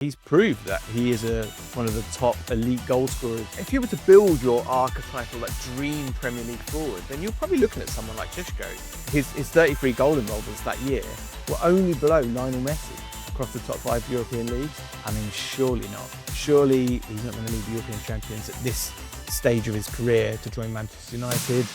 He's proved that he is one of the top elite goal scorers. If you were to build your archetypal, dream Premier League forward, then you're probably looking at someone like Šeško. His 33 goal involvements that year were only below Lionel Messi across the top 5 European leagues. I mean, surely not. Surely he's not going to leave the European champions at this stage of his career to join Manchester United.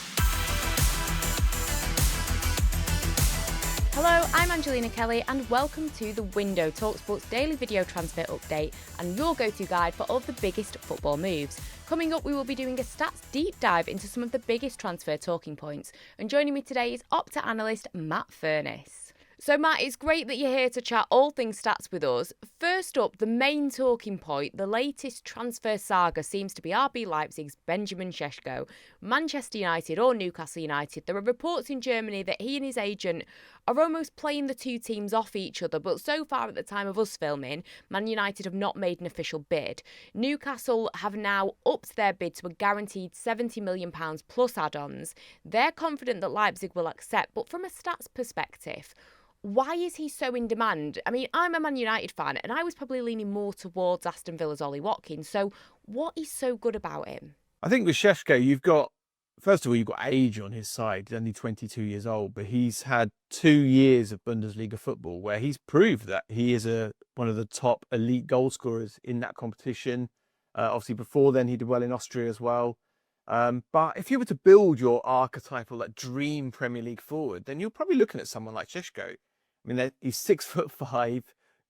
Hello, I'm Angelina Kelly and welcome to The Window, talkSPORT's daily video transfer update and your go-to guide for all of the biggest football moves. Coming up, we will be doing a stats deep dive into some of the biggest transfer talking points. And joining me today is Opta analyst Matt Furniss. So Matt, it's great that you're here to chat all things stats with us. First up, the main talking point, the latest transfer saga seems to be RB Leipzig's Benjamin Šeško. Manchester United or Newcastle United, there are reports in Germany that he and his agent are almost playing the two teams off each other, but so far at the time of us filming, Man United have not made an official bid. Newcastle have now upped their bid to a guaranteed £70 million plus add-ons. They're confident that Leipzig will accept, but from a stats perspective, why is he so in demand? I mean, I'm a Man United fan and I was probably leaning more towards Aston Villa's Ollie Watkins. So what is so good about him? I think with Šeško, first of all, you've got age on his side. He's only 22 years old, but he's had 2 years of Bundesliga football where he's proved that he is one of the top elite goal scorers in that competition. Obviously, before then, he did well in Austria as well. But if you were to build your archetypal, dream Premier League forward, then you're probably looking at someone like Šeško. I mean, he's 6'5",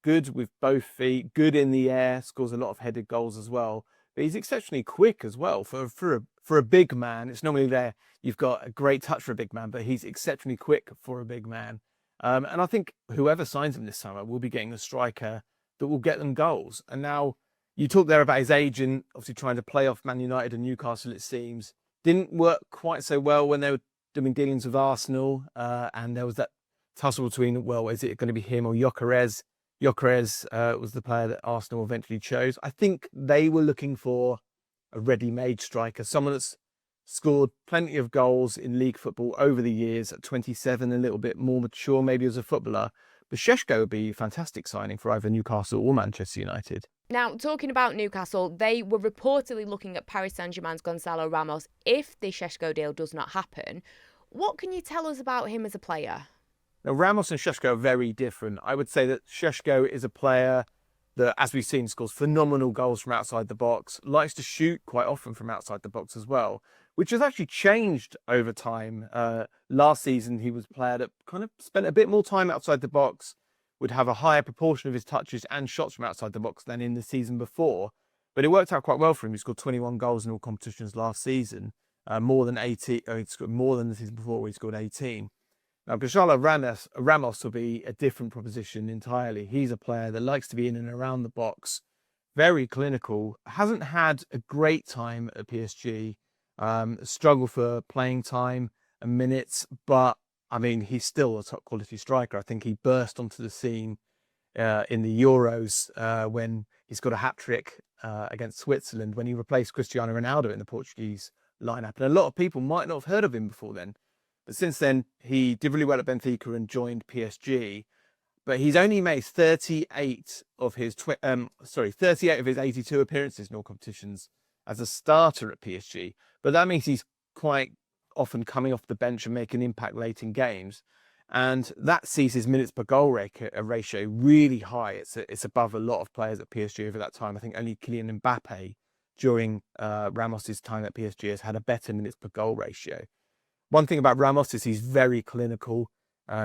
good with both feet, good in the air, scores a lot of headed goals as well. But he's exceptionally quick as well for a big man. It's normally there you've got a great touch for a big man, but he's exceptionally quick for a big man. And I think whoever signs him this summer will be getting a striker that will get them goals. And now you talk there about his agent, obviously trying to play off Man United and Newcastle, it seems. Didn't work quite so well when they were doing dealings with Arsenal. And there was that tussle between, well, is it going to be him or Gyökeres? Gyökeres was the player that Arsenal eventually chose. I think they were looking for a ready-made striker, someone that's scored plenty of goals in league football over the years, at 27, a little bit more mature maybe as a footballer. But Šeško would be a fantastic signing for either Newcastle or Manchester United. Now, talking about Newcastle, they were reportedly looking at Paris Saint-Germain's Gonzalo Ramos if the Šeško deal does not happen. What can you tell us about him as a player? Now, Ramos and Šeško are very different. I would say that Šeško is a player that, as we've seen, scores phenomenal goals from outside the box, likes to shoot quite often from outside the box as well, which has actually changed over time. Last season, he was a player that kind of spent a bit more time outside the box, would have a higher proportion of his touches and shots from outside the box than in the season before. But it worked out quite well for him. He scored 21 goals in all competitions last season, more than 18. He scored more than the season before where he scored 18. Now, Gonzalo Ramos will be a different proposition entirely. He's a player that likes to be in and around the box, very clinical, hasn't had a great time at PSG, struggled for playing time and minutes, but I mean, he's still a top quality striker. I think he burst onto the scene in the Euros when he scored a hat-trick against Switzerland when he replaced Cristiano Ronaldo in the Portuguese lineup. And a lot of people might not have heard of him before then. But since then, he did really well at Benfica and joined PSG. But he's only made 38 of his 82 appearances in all competitions as a starter at PSG. But that means he's quite often coming off the bench and making an impact late in games. And that sees his minutes per goal ratio really high. It's above a lot of players at PSG over that time. I think only Kylian Mbappe during Ramos's time at PSG has had a better minutes per goal ratio. One thing about Ramos is he's very clinical.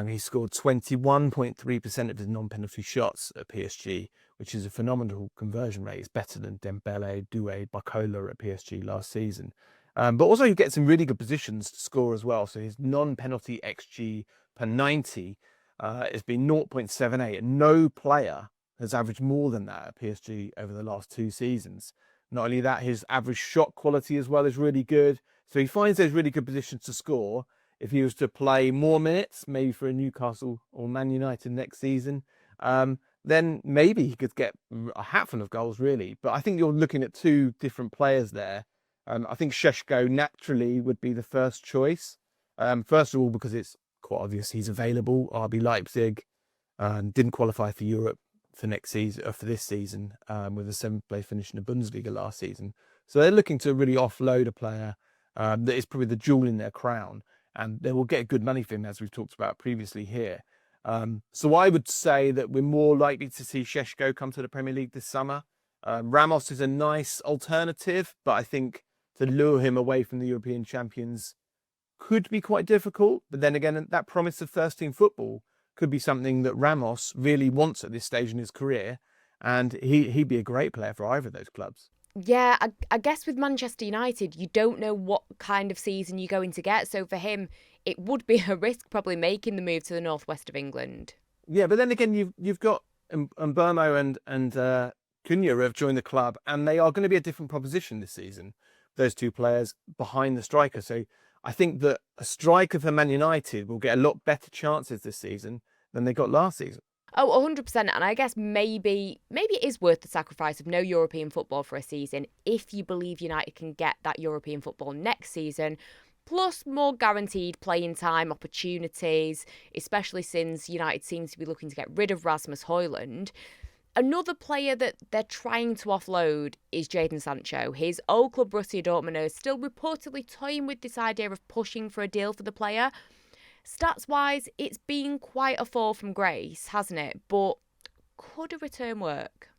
He scored 21.3% of his non-penalty shots at PSG, which is a phenomenal conversion rate. It's better than Dembele, Doué, Barcola at PSG last season. But also he gets in really good positions to score as well. So his non-penalty XG per 90 has been 0.78. And no player has averaged more than that at PSG over the last 2 seasons. Not only that, his average shot quality as well is really good. So he finds those really good positions to score. If he was to play more minutes, maybe for a Newcastle or Man United next season, then maybe he could get a hatful of goals, really. But I think you're looking at 2 different players there. I think Šeško naturally would be the first choice. First of all, because it's quite obvious he's available. RB Leipzig didn't qualify for Europe for next season, or for this season, with a 7th place finish in the Bundesliga last season. So they're looking to really offload a player that is probably the jewel in their crown, and they will get good money for him, as we've talked about previously here. So I would say that we're more likely to see Šeško come to the Premier League this summer. Ramos is a nice alternative, but I think to lure him away from the European champions could be quite difficult. But then again, that promise of first-team football could be something that Ramos really wants at this stage in his career, and he'd be a great player for either of those clubs. Yeah, I guess with Manchester United, you don't know what kind of season you're going to get. So for him, it would be a risk probably making the move to the northwest of England. Yeah, but then again, you've got Mbeumo and Cunha have joined the club, and they are going to be a different proposition this season. Those two players behind the striker. So I think that a striker for Man United will get a lot better chances this season than they got last season. Oh, 100%. And I guess maybe it is worth the sacrifice of no European football for a season if you believe United can get that European football next season, plus more guaranteed playing time opportunities, especially since United seems to be looking to get rid of Rasmus Højlund. Another player that they're trying to offload is Jadon Sancho. His old club Borussia Dortmund is still reportedly toying with this idea of pushing for a deal for the player. Stats-wise, it's been quite a fall from grace, hasn't it? But could a return work?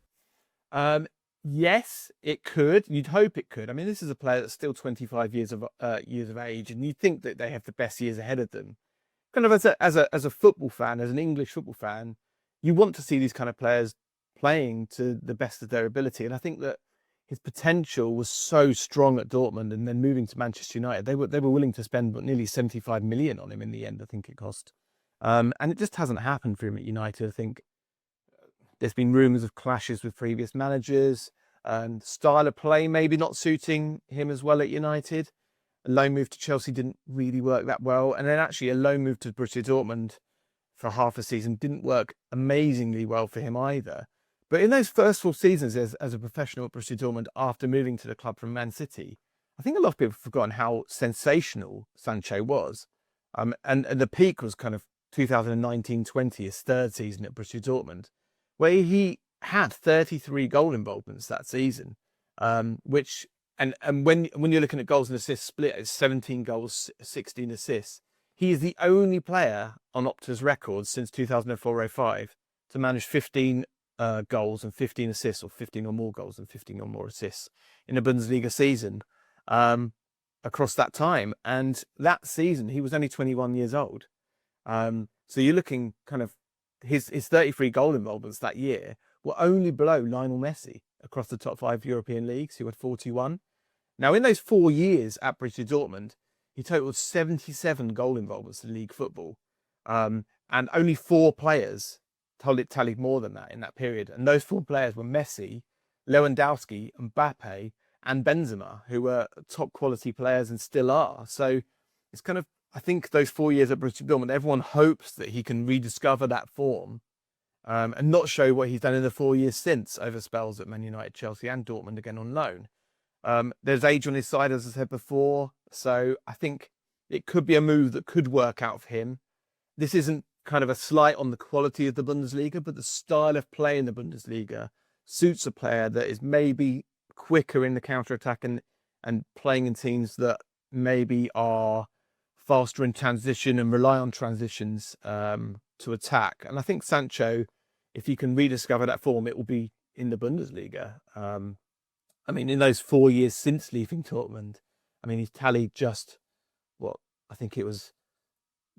Yes, it could. You'd hope it could. I mean, this is a player that's still 25 years of age, and you'd think that they have the best years ahead of them. Kind of as a football fan, as an English football fan, you want to see these kind of players playing to the best of their ability. And I think that his potential was so strong at Dortmund, and then moving to Manchester United, they were willing to spend nearly 75 million on him in the end, I think it cost. And it just hasn't happened for him at United. I think there's been rumours of clashes with previous managers, and style of play maybe not suiting him as well at United. A loan move to Chelsea didn't really work that well, and then actually a loan move to Borussia Dortmund for half a season didn't work amazingly well for him either. But in those first 4 seasons as a professional at Borussia Dortmund after moving to the club from Man City, I think a lot of people have forgotten how sensational Sancho was. And the peak was kind of 2019-20, his 3rd season at Borussia Dortmund, where he had 33 goal involvements that season, which and when you're looking at goals and assists split, it's 17 goals, 16 assists. He is the only player on Opta's record since 2004-05 to manage 15 goals and 15 assists, or 15 or more goals and 15 or more assists in a Bundesliga season across that time. And that season, he was only 21 years old. So you're looking kind of his 33 goal involvements that year were only below Lionel Messi across the top 5 European leagues, who had 41. Now, in those 4 years at Borussia Dortmund, he totaled 77 goal involvements in league football. And only 4 players tallied more than that in that period. And those 4 players were Messi, Lewandowski, Mbappe, and Benzema, who were top quality players and still are. So it's kind of, I think those 4 years at Borussia Dortmund, everyone hopes that he can rediscover that form and not show what he's done in the 4 years since, over spells at Man United, Chelsea, and Dortmund, again on loan. There's age on his side, as I said before. So I think it could be a move that could work out for him. This isn't kind of a slight on the quality of the Bundesliga, but the style of play in the Bundesliga suits a player that is maybe quicker in the counter-attack and playing in teams that maybe are faster in transition and rely on transitions to attack. And I think Sancho, if he can rediscover that form, it will be in the Bundesliga. I mean, in those 4 years since leaving Dortmund, I mean, he's tallied just, I think it was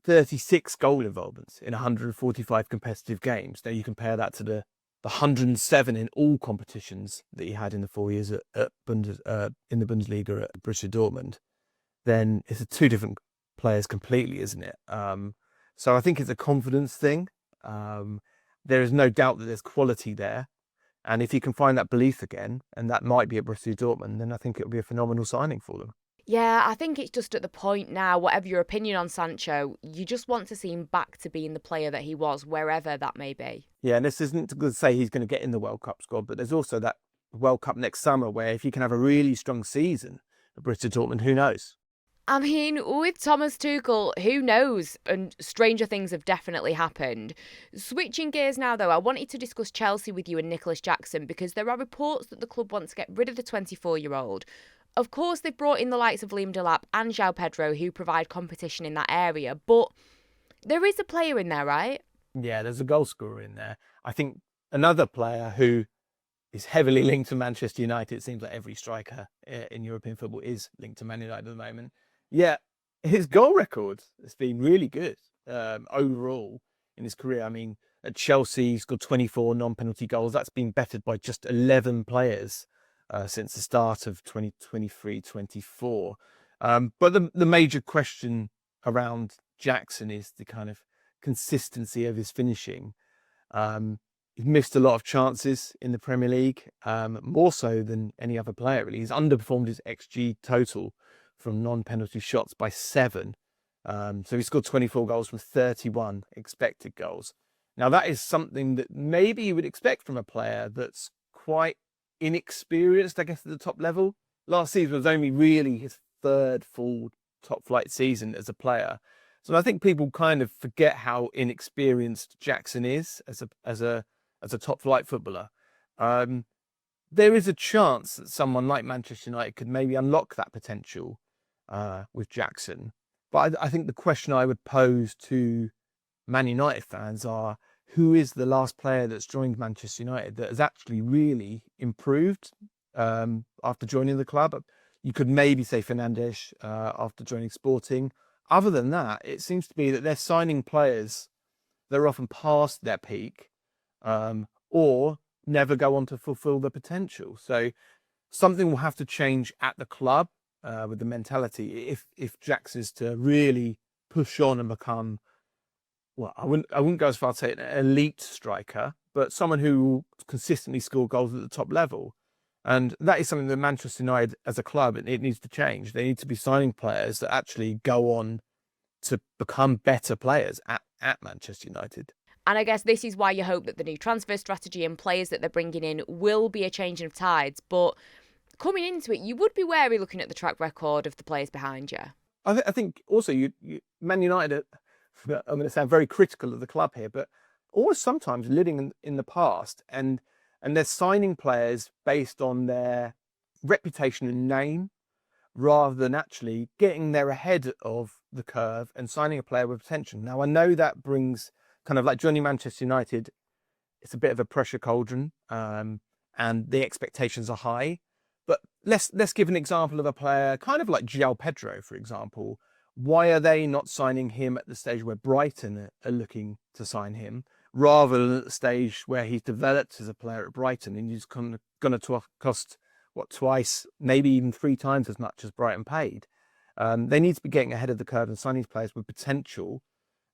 36 goal involvements in 145 competitive games. Now you compare that to the 107 in all competitions that he had in the 4 years in the Bundesliga at Borussia Dortmund. Then it's 2 different players completely, isn't it? So I think it's a confidence thing. There is no doubt that there's quality there. And if he can find that belief again, and that might be at Borussia Dortmund, then I think it'll be a phenomenal signing for them. Yeah, I think it's just at the point now, whatever your opinion on Sancho, you just want to see him back to being the player that he was, wherever that may be. Yeah, and this isn't to say he's going to get in the World Cup squad, but there's also that World Cup next summer where if he can have a really strong season at Borussia Dortmund, who knows? I mean, with Thomas Tuchel, who knows? And stranger things have definitely happened. Switching gears now, though, I wanted to discuss Chelsea with you and Nicholas Jackson because there are reports that the club wants to get rid of the 24-year-old. Of course, they've brought in the likes of Liam Delap and João Pedro, who provide competition in that area, but there is a player in there, right? Yeah, there's a goal scorer in there. I think another player who is heavily linked to Manchester United. It seems like every striker in European football is linked to Man United at the moment. Yeah, his goal record has been really good overall in his career. I mean, at Chelsea, he scored 24 non-penalty goals. That's been bettered by just 11 players since the start of 2023-24. But the major question around Jackson is the kind of consistency of his finishing. He's missed a lot of chances in the Premier League, more so than any other player, really. He's underperformed his XG total from non-penalty shots by 7. So he scored 24 goals from 31 expected goals. Now, that is something that maybe you would expect from a player that's quite inexperienced, I guess, at the top level. Last season was only really his third full top-flight season as a player. So I think people kind of forget how inexperienced Jackson is as a top-flight footballer. There is a chance that someone like Manchester United could maybe unlock that potential with Jackson. But I think the question I would pose to Man United fans are, who is the last player that's joined Manchester United that has actually really improved after joining the club? You could maybe say Fernandes after joining Sporting. Other than that, it seems to be that they're signing players that are often past their peak, or never go on to fulfill their potential. So something will have to change at the club with the mentality if Jackson is to really push on and become, well, I wouldn't go as far to say an elite striker, but someone who will consistently score goals at the top level. And that is something that Manchester United as a club, it needs to change. They need to be signing players that actually go on to become better players at Manchester United. And I guess this is why you hope that the new transfer strategy and players that they're bringing in will be a changing of tides. But coming into it, you would be wary looking at the track record of the players behind you. I think also Man United, I'm going to sound very critical of the club here, but always sometimes living in the past, and they're signing players based on their reputation and name, rather than actually getting there ahead of the curve and signing a player with potential. Now, I know that brings kind of like joining Manchester United, it's a bit of a pressure cauldron, and the expectations are high. But let's give an example of a player kind of like João Pedro, for example. Why are they not signing him at the stage where Brighton are looking to sign him, rather than at the stage where he's developed as a player at Brighton and he's going to cost, what, twice, maybe even 3 times as much as Brighton paid? They need to be getting ahead of the curve and signing players with potential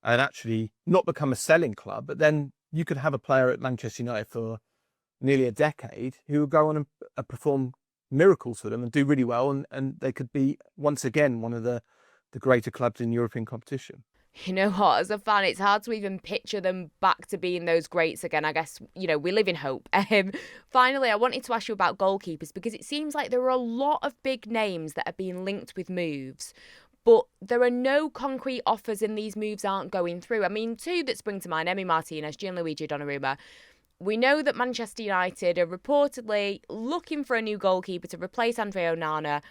and actually not become a selling club. But then you could have a player at Manchester United for nearly a decade who will go on and perform miracles for them and do really well. And they could be, once again, one of the greater clubs in European competition. You know what, as a fan, it's hard to even picture them back to being those greats again. I guess, we live in hope. Finally, I wanted to ask you about goalkeepers, because it seems like there are a lot of big names that are being linked with moves, but there are no concrete offers and these moves aren't going through. I mean, 2 that spring to mind, Emi Martinez, Gianluigi Donnarumma. We know that Manchester United are reportedly looking for a new goalkeeper to replace Andre Onana.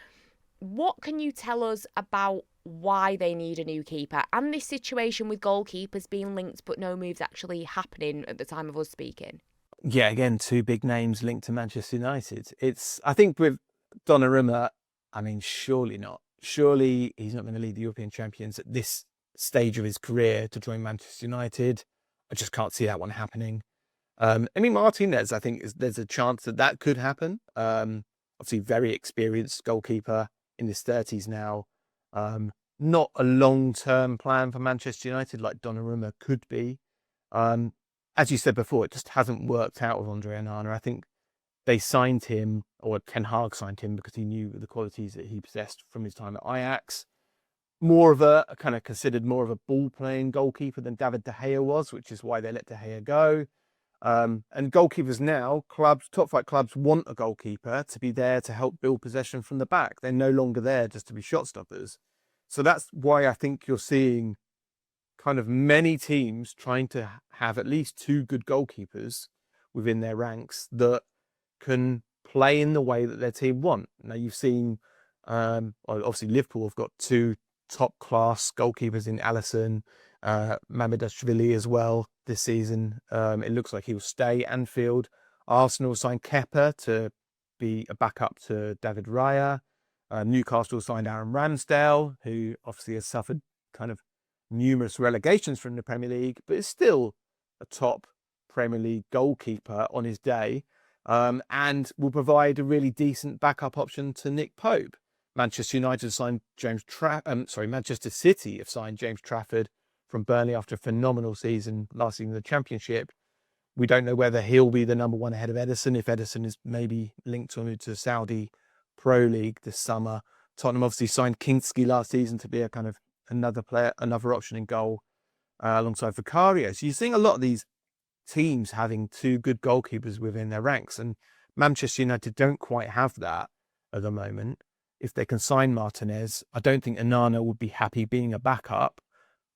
What can you tell us about why they need a new keeper and this situation with goalkeepers being linked but no moves actually happening at the time of us speaking? Yeah, again, 2 big names linked to Manchester United. I think with Donnarumma, I mean, surely not. Surely he's not going to lead the European champions at this stage of his career to join Manchester United. I just can't see that one happening. Emi Martinez, I think there's a chance that could happen. Obviously, very experienced goalkeeper in his 30s now. Not a long-term plan for Manchester United like Donnarumma could be. As you said before, it just hasn't worked out with Andre Onana. I think they signed him, or Ten Hag signed him, because he knew the qualities that he possessed from his time at Ajax. More of a kind of considered more of a ball-playing goalkeeper than David De Gea was, which is why they let De Gea go. And goalkeepers now, top-flight clubs want a goalkeeper to be there to help build possession from the back. They're no longer there just to be shot stoppers. So that's why I think you're seeing kind of many teams trying to have at least 2 good goalkeepers within their ranks that can play in the way that their team want. Now you've seen, obviously Liverpool have got 2 top class goalkeepers in Alisson, Mamardashvili as well this season. It looks like he will stay Anfield. Arsenal signed Kepa to be a backup to David Raya. Newcastle signed Aaron Ramsdale, who obviously has suffered kind of numerous relegations from the Premier League, but is still a top Premier League goalkeeper on his day, and will provide a really decent backup option to Nick Pope. Manchester United signed Manchester City have signed James Trafford from Burnley after a phenomenal season last season in the Championship. We don't know whether he'll be the number 1 ahead of Ederson, if Ederson is maybe linked to Saudi Pro League this summer. Tottenham obviously signed Kinski last season to be a kind of another player, another option in goal alongside Vicario. So you're seeing a lot of these teams having 2 good goalkeepers within their ranks, and Manchester United don't quite have that at the moment. If they can sign Martinez, I don't think Onana would be happy being a backup,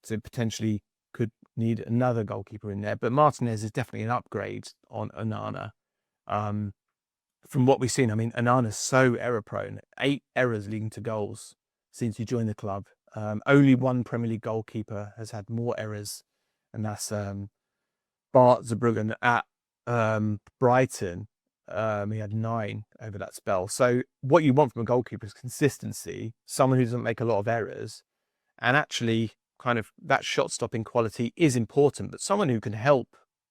so potentially could need another goalkeeper in there. But Martinez is definitely an upgrade on Onana. From what we've seen, I mean, Onana's so error prone, 8 errors leading to goals since he joined the club. Only 1 Premier League goalkeeper has had more errors, and that's Bart Zerbruggen at Brighton. He had 9 over that spell. So what you want from a goalkeeper is consistency, someone who doesn't make a lot of errors, and actually kind of that shot stopping quality is important, but someone who can help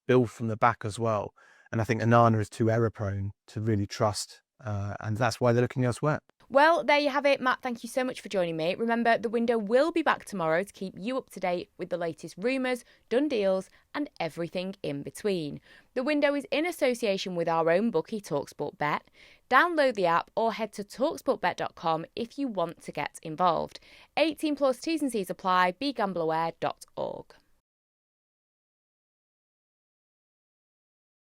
build from the back as well. And I think Onana is too error prone to really trust, and that's why they're looking elsewhere. Well, there you have it, Matt. Thank you so much for joining me. Remember, the window will be back tomorrow to keep you up to date with the latest rumours, done deals, and everything in between. The window is in association with our own bookie, talkSPORT Bet. Download the app or head to talksportbet.com if you want to get involved. 18 plus T's and C's apply. BeGambleAware.org.